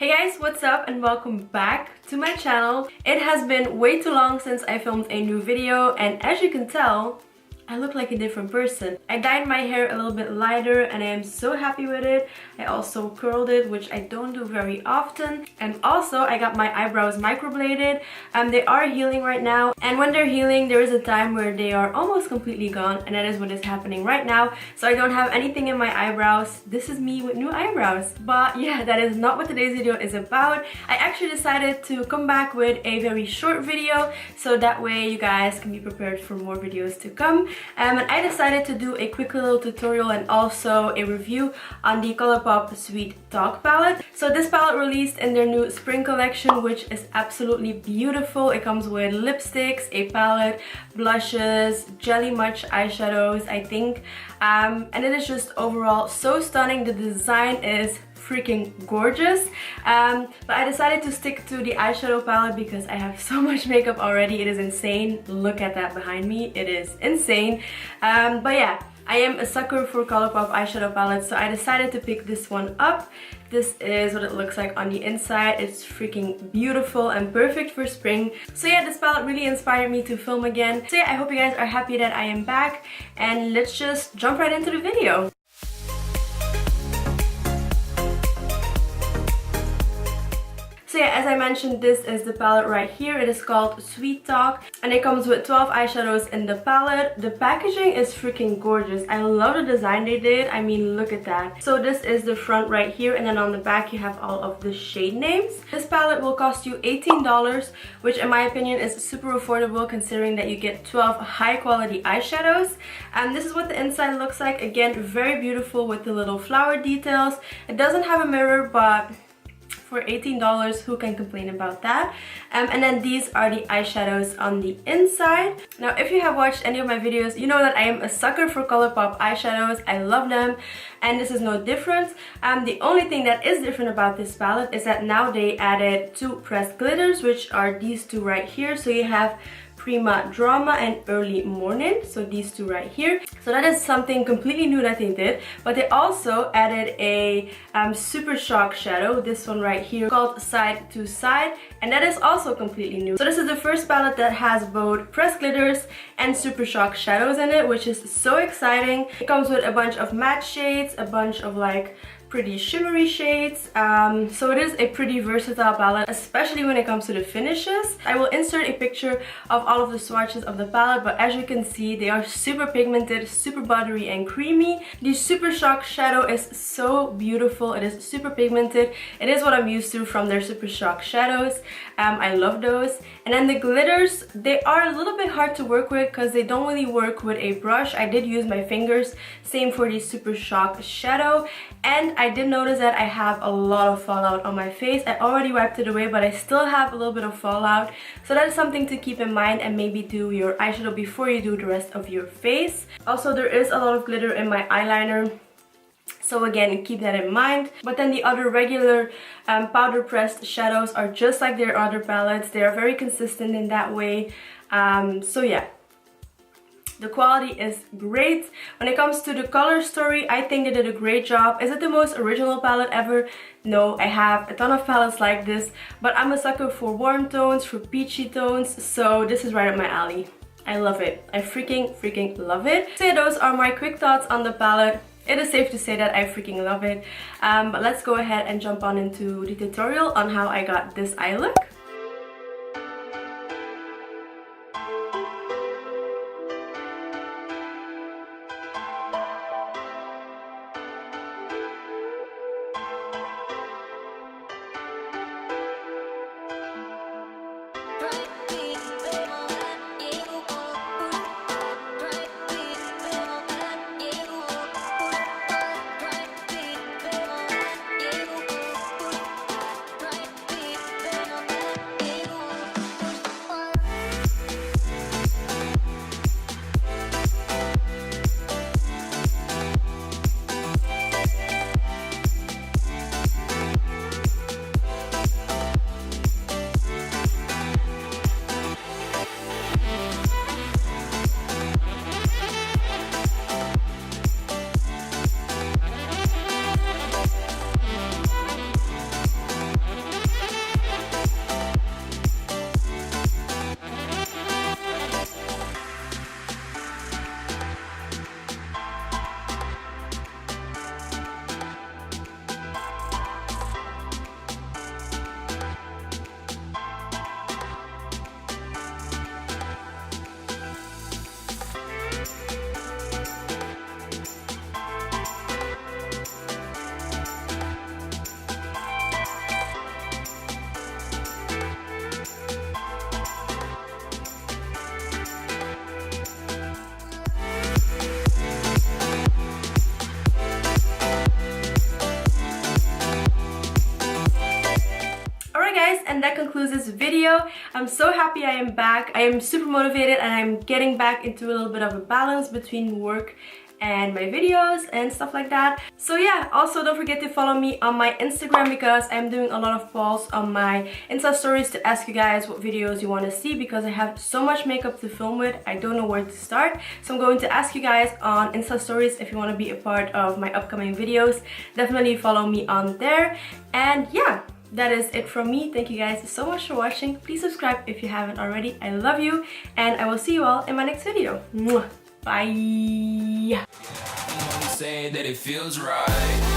Hey guys, what's up and welcome back to my channel. It has been way too long since I filmed a new video, and as you can tell, I look like a different person. I dyed my hair a little bit lighter and I am so happy with it. I also curled it, which I don't do very often. And also I got my eyebrows microbladed. They are healing right now. And when they're healing, there is a time where they are almost completely gone. And that is what is happening right now. So I don't have anything in my eyebrows. This is me with new eyebrows. But yeah, that is not what today's video is about. I actually decided to come back with a very short video. So that way you guys can be prepared for more videos to come. And I decided to do a quick little tutorial and also a review on the Colourpop Sweet Talk palette. So this palette released in their new spring collection, which is absolutely beautiful. It comes with lipsticks, a palette, blushes, jelly much eyeshadows, I think. And it is just overall so stunning. The design is freaking gorgeous, but I decided to stick to the eyeshadow palette because I have so much makeup already. It is insane. Look at that behind me. It is insane. But yeah, I am a sucker for Colourpop eyeshadow palettes, so I decided to pick this one up. This is what it looks like on the inside. It's freaking beautiful and perfect for spring. So yeah, this palette really inspired me to film again. So yeah, I hope you guys are happy that I am back, and let's just jump right into the video. So yeah, as I mentioned, this is the palette right here. It is called Sweet Talk and it comes with 12 eyeshadows in the palette. The packaging is freaking gorgeous. I love the design they did. I mean, look at that. So this is the front right here, and then on the back you have all of the shade names. This palette will cost you $18, which in my opinion is super affordable considering that you get 12 high quality eyeshadows. And this is what the inside looks like. Again, very beautiful with the little flower details. It doesn't have a mirror, but for $18, who can complain about that? And then these are the eyeshadows on the inside. Now, if you have watched any of my videos, you know that I am a sucker for Colourpop eyeshadows. I love them, and this is no different. The only thing that is different about this palette is that now they added two pressed glitters, which are these two right here. So you have Prima Drama and Early Morning, so these two right here. So that is something completely new that they did. But they also added a Super Shock shadow, this one right here, called Side to Side, and that is also completely new. So this is the first palette that has both pressed glitters and Super Shock shadows in it, which is so exciting. It comes with a bunch of matte shades, a bunch of like pretty shimmery shades, so it is a pretty versatile palette, especially when it comes to the finishes. I will insert a picture of all of the swatches of the palette, but as you can see, they are super pigmented, super buttery and creamy. The Super Shock shadow is so beautiful. It is super pigmented. It is what I'm used to from their Super Shock shadows. I love those. And then the glitters, they are a little bit hard to work with because they don't really work with a brush. I did use my fingers. Same for the Super Shock shadow. And I did notice that I have a lot of fallout on my face. I already wiped it away, but I still have a little bit of fallout. So that is something to keep in mind, and maybe do your eyeshadow before you do the rest of your face. Also, there is a lot of glitter in my eyeliner. So again, keep that in mind. But then the other regular powder pressed shadows are just like their other palettes. They are very consistent in that way. So yeah. The quality is great. When it comes to the color story, I think they did a great job. Is it the most original palette ever? No, I have a ton of palettes like this, but I'm a sucker for warm tones, for peachy tones, so this is right up my alley. I love it. I freaking love it. So yeah, those are my quick thoughts on the palette. It is safe to say that I freaking love it. But let's go ahead and jump on into the tutorial on how I got this eye look. guys, and that concludes this video. I'm so happy I am back. I am super motivated and I'm getting back into a little bit of a balance between work and my videos and stuff like that. So yeah, also don't forget to follow me on my Instagram because I'm doing a lot of polls on my Insta stories to ask you guys what videos you want to see, because I have so much makeup to film with. I don't know where to start. So I'm going to ask you guys on Insta stories if you want to be a part of my upcoming videos. Definitely follow me on there. And yeah, that is it from me. Thank you guys so much for watching. Please subscribe if you haven't already. I love you and I will see you all in my next video. Mwah. Bye. Say that it feels right.